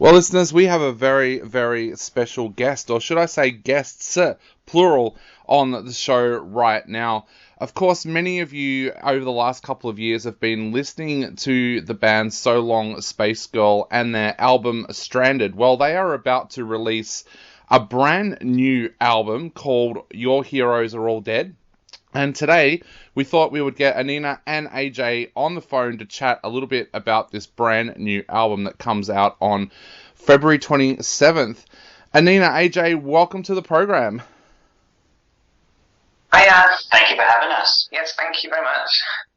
Well, listeners, we have a very, very special guest, or should I say guests, plural, on the show right now. Of course, many of you over the last couple of years have been listening to the band So Long Space Girl and their album Stranded. Well, they are about to release a brand new album called Your Heroes Are All Dead. And today, we thought we would get Anina and AJ on the phone to chat a little bit about this brand new album that comes out on February 27th. Anina, AJ, welcome to the program. Hiya, thank you for having us. Yes, thank you very much.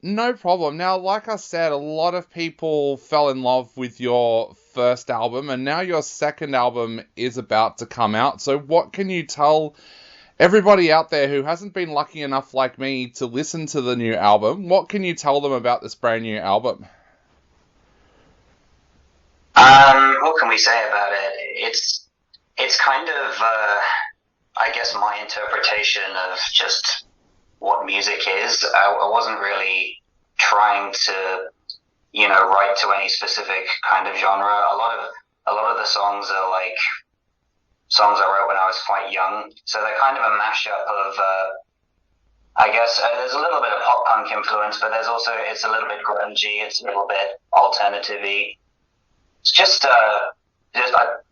No problem. Now, like I said, a lot of people fell in love with your first album, and now your second album is about to come out. So what can you tell everybody out there who hasn't been lucky enough like me to listen to the new album? What can you tell them about this brand new album? What can we say about it? It's kind of, I guess, my interpretation of just what music is. I wasn't really trying to, write to any specific kind of genre. A lot of the songs are like songs I wrote when I was quite young, so they're kind of a mashup of, I guess, there's a little bit of pop punk influence, but it's a little bit grungy, it's a little bit alternative-y. It's just, I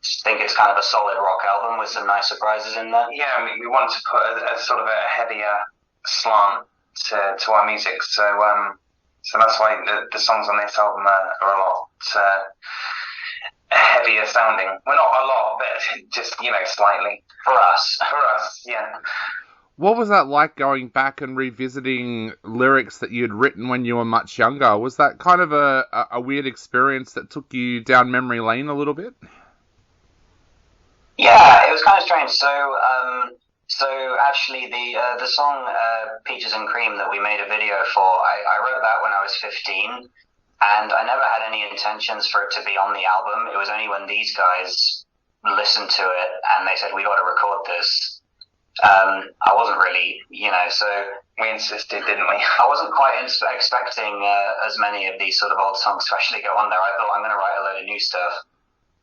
just think it's kind of a solid rock album with some nice surprises in there. Yeah, we want to put a sort of a heavier slant to our music, so that's why the songs on this album are a lot heavier sounding. Well, not a lot, but just, slightly. For us. For us, yeah. What was that like going back and revisiting lyrics that you had written when you were much younger? Was that kind of a weird experience that took you down memory lane a little bit? Yeah, it was kind of strange. So actually the song Peaches and Cream that we made a video for, I wrote that when I was 15, and I never had any intentions for it to be on the album. It was only when these guys listened to it and they said, we got to record this. I wasn't really, so we insisted, didn't we? I wasn't quite expecting as many of these sort of old songs to actually go on there. I thought I'm going to write a load of new stuff,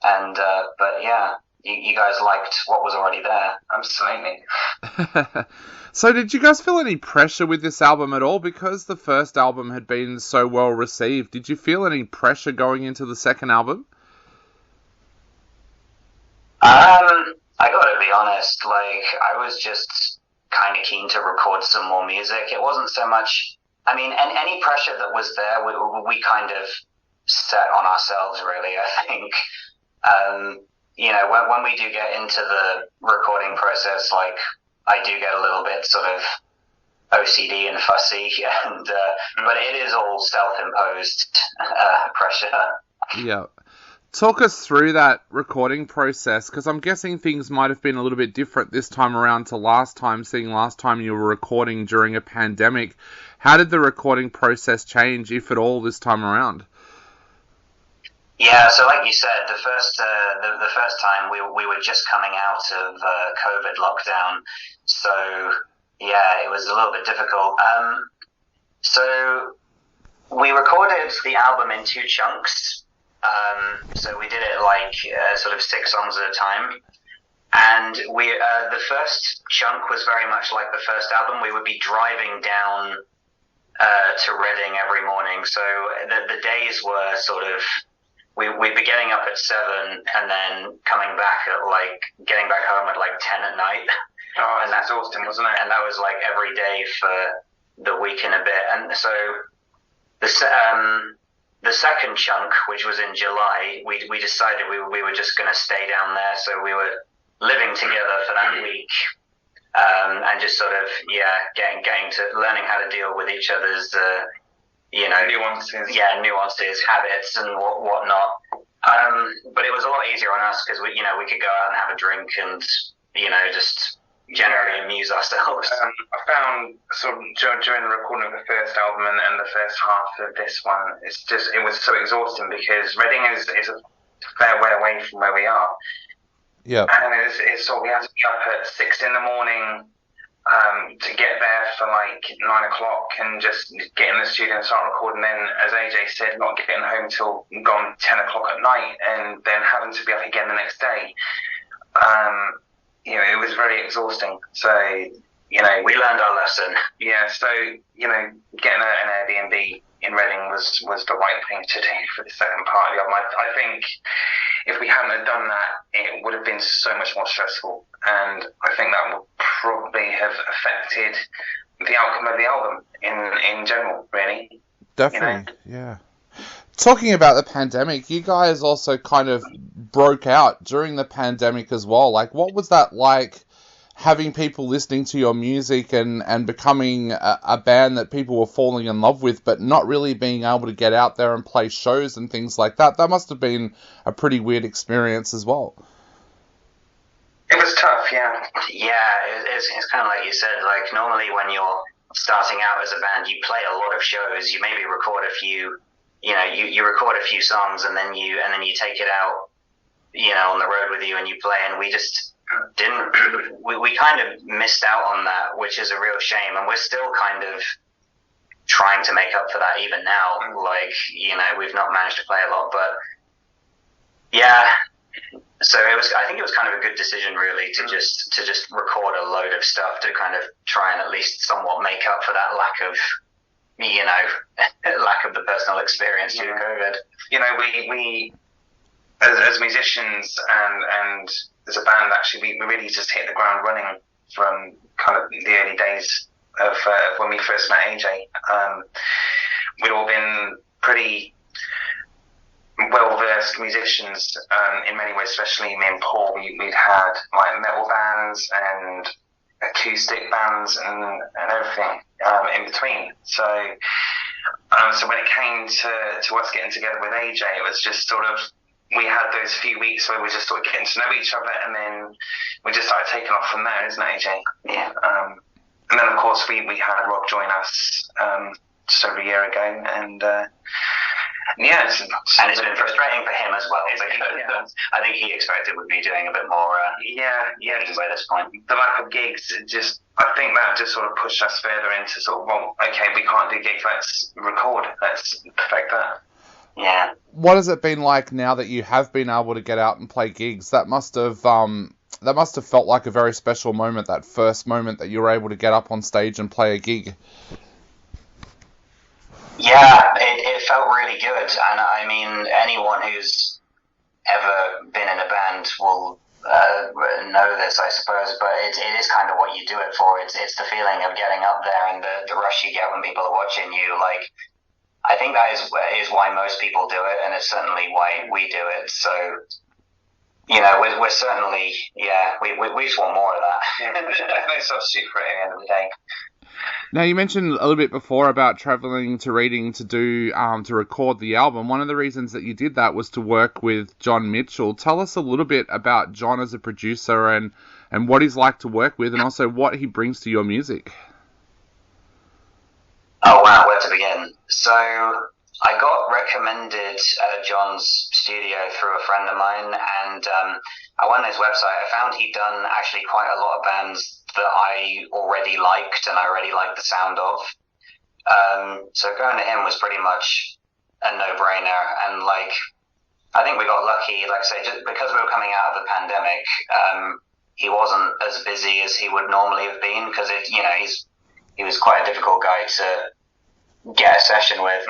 and but yeah, you guys liked what was already there. Absolutely. So did you guys feel any pressure with this album at all? Because the first album had been so well received, did you feel any pressure going into the second album? I gotta be honest, I was just kind of keen to record some more music. It wasn't so much, any pressure that was there, we kind of set on ourselves, really, I think. When we do get into the recording process, I do get a little bit sort of OCD and fussy, and but it is all self-imposed pressure. Yeah. Talk us through that recording process, because I'm guessing things might have been a little bit different this time around to last time, seeing last time you were recording during a pandemic. How did the recording process change, if at all, this time around? Yeah, so like you said, the first time we were just coming out of COVID lockdown, so yeah, it was a little bit difficult. So we recorded the album in 2 chunks. So we did it sort of 6 songs at a time, and the first chunk was very much like the first album. We would be driving down to Reading every morning, so the days were sort of, we'd be getting up at 7 and then coming back at getting back home at 10 at night. Oh, and that's exhausting, wasn't it? And that was every day for the week and a bit. And so the second chunk, which was in July, we decided we were just going to stay down there. So we were living together for that week, and just sort of getting to learning how to deal with each other's nuances. Yeah, nuances, habits, and whatnot. But it was a lot easier on us because we could go out and have a drink and just generally amuse ourselves. I found sort of during the recording of the first album and the first half of this one, it was so exhausting because Reading is a fair way away from where we are. Yeah. And it's sort of, we had to be up at 6 in the morning to get there for like 9 o'clock and just get in the studio and start recording. Then, as AJ said, not getting home till gone 10 o'clock at night, and then having to be up again the next day. It was very exhausting. So, we learned our lesson. Yeah. So, getting an Airbnb in Reading was the right thing to do for the second part of the album. I think if we hadn't have done that, it would have been so much more stressful, and I think that would probably have affected the outcome of the album in general, really. Definitely, yeah. Talking about the pandemic, you guys also kind of broke out during the pandemic as well. Like, what was that like, having people listening to your music and becoming a band that people were falling in love with, but not really being able to get out there and play shows and things like that? That must have been a pretty weird experience as well. It was tough, yeah. Yeah, it's kind of like you said, like normally when you're starting out as a band, you play a lot of shows, you maybe record a few, you record a few songs and then you take it out, on the road with you and you play, and we just we kind of missed out on that, which is a real shame, and we're still kind of trying to make up for that even now. Like, we've not managed to play a lot, but yeah. So I think it was kind of a good decision, really, to just record a load of stuff to kind of try and at least somewhat make up for that lack of the personal experience due to COVID. We as musicians and as a band, actually, we really just hit the ground running from kind of the early days of when we first met AJ. We'd all been pretty well-versed musicians in many ways, especially me and Paul. We'd had like metal bands and acoustic bands and everything in between. So when it came to us getting together with AJ, it was just sort of, we had those few weeks where we just started getting to know each other, and then we just started taking off from there, isn't it, AJ? Yeah. And then, of course, we had Rob join us just over a year ago, and it's been frustrating for him as well, because I think he expected we'd be doing a bit more by this point. The lack of gigs, I think that just sort of pushed us further into sort of, well, okay, we can't do gigs, let's record, let's perfect that. Yeah. What has it been like now that you have been able to get out and play gigs? That must have felt like a very special moment, that first moment that you were able to get up on stage and play a gig. Yeah, it felt really good, and I mean, anyone who's ever been in a band will know this, I suppose, but it is kind of what you do it for. It's the feeling of getting up there and the rush you get when people are watching you. Like, I think that is why most people do it, and it's certainly why we do it. So, we're certainly, we just want more of that. There's no substitute for it at the end of the day. Now, you mentioned a little bit before about travelling to Reading to do to record the album. One of the reasons that you did that was to work with John Mitchell. Tell us a little bit about John as a producer and what he's like to work with, and also what he brings to your music. Oh wow, where to begin? So I got recommended John's studio through a friend of mine, and I went on his website. I found he'd done actually quite a lot of bands that I already liked and I already liked the sound of. So going to him was pretty much a no-brainer, and like, I think we got lucky, like I say, just because we were coming out of the pandemic, he wasn't as busy as he would normally have been, because he was quite a difficult guy to get a session with.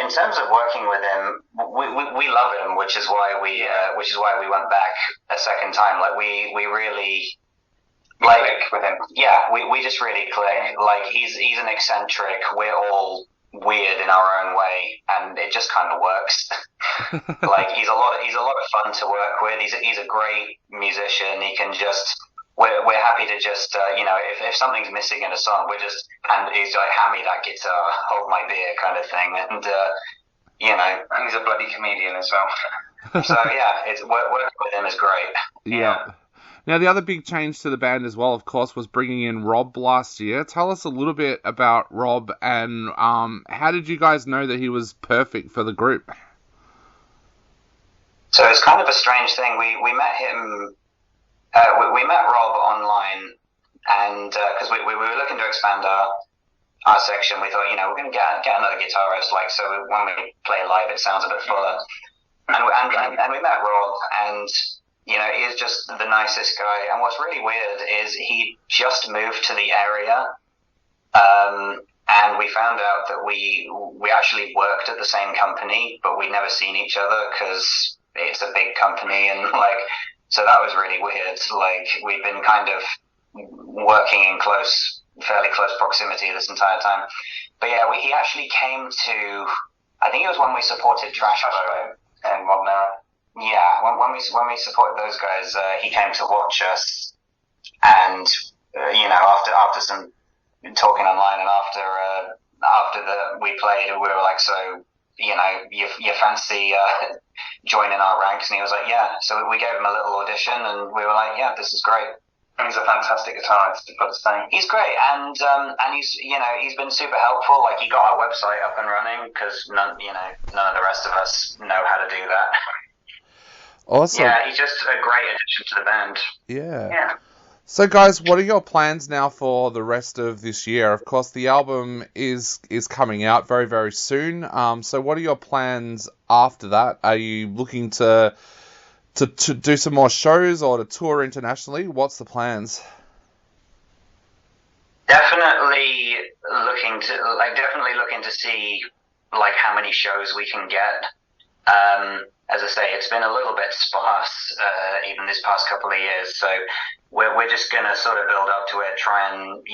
In terms of working with him, we love him, which is why we went back a second time. Like, we really click with him. Yeah, we just really click. Like, he's an eccentric. We're all weird in our own way, and it just kind of works. Like, he's a lot of fun to work with. He's a great musician. He can just. We're happy to just, if something's missing in a song, he's like, hand me that guitar, hold my beer kind of thing, and, And he's a bloody comedian as well. So, yeah, working with him is great. Yeah. Now, the other big change to the band as well, of course, was bringing in Rob last year. Tell us a little bit about Rob, and how did you guys know that he was perfect for the group? So it's kind of a strange thing. We met him... we met Rob online, and because we were looking to expand our section, we thought, we're going to get another guitarist, like, so when we play live, it sounds a bit fuller. And we met Rob, and he is just the nicest guy. And what's really weird is he just moved to the area, and we found out that we actually worked at the same company, but we'd never seen each other because it's a big company, and so that was really weird. Like, we've been kind of working in fairly close proximity this entire time. But yeah, he actually came to, I think it was when we supported Trash Boat and Modern Era. Yeah, when we supported those guys, he came to watch us, and after some talking online, and after we played, we were like, so you fancy joining our ranks? And he was like, yeah. So we gave him a little audition, and we were like, yeah, this is great. And he's a fantastic guitarist, to put the same. He's great, and he's been super helpful. Like, he got our website up and running because none of the rest of us know how to do that. Awesome. Yeah, he's just a great addition to the band. Yeah. So, guys, what are your plans now for the rest of this year? Of course, the album is coming out very, very soon. So what are your plans after that? Are you looking to do some more shows or to tour internationally? What's the plans? Definitely looking to see how many shows we can get. As I say, it's been a little bit sparse even this past couple of years, so we're just gonna sort of build up to it, try and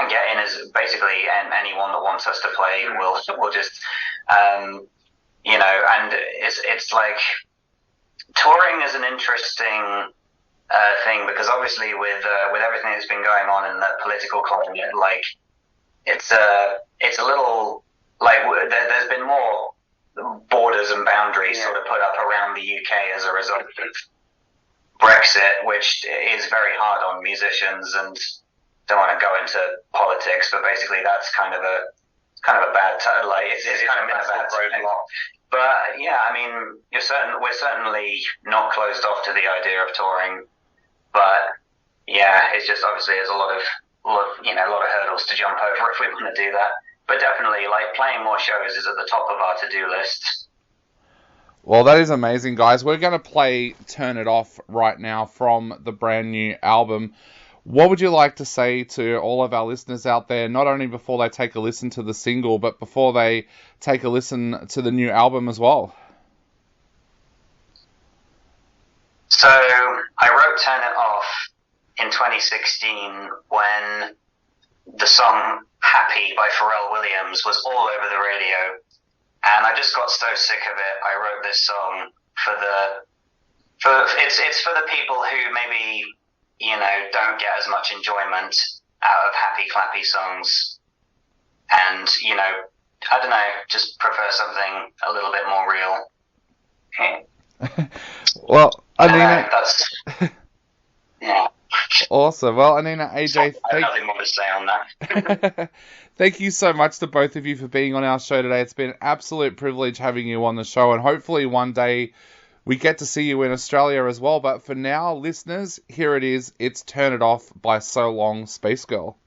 get in as basically anyone that wants us to play. We'll just and it's like touring is an interesting thing, because obviously with everything that's been going on in the political climate, like it's a little like there's been more borders and boundaries sort of put up around the UK as a result of Brexit, which is very hard on musicians, and don't want to go into politics, but basically that's kind of a bad it's kind of been a bad roadblock. But yeah, I mean, we're certainly not closed off to the idea of touring, but yeah, it's just obviously there's a lot of hurdles to jump over if we want to do that. But definitely, playing more shows is at the top of our to-do list. Well, that is amazing, guys. We're going to play Turn It Off right now from the brand new album. What would you like to say to all of our listeners out there, not only before they take a listen to the single, but before they take a listen to the new album as well? So, I wrote Turn It Off in 2016 when the song Happy by Pharrell Williams was all over the radio, and I just got so sick of it. I wrote this song it's for the people who maybe don't get as much enjoyment out of happy clappy songs, and I don't know, just prefer something a little bit more real. Well, Anina, that's yeah. Awesome. Well, Anina, AJ, I have nothing more to say on that. Thank you so much to both of you for being on our show today. It's been an absolute privilege having you on the show, and hopefully one day we get to see you in Australia as well. But for now, listeners, here it is. It's Turn It Off by So Long, Space Girl.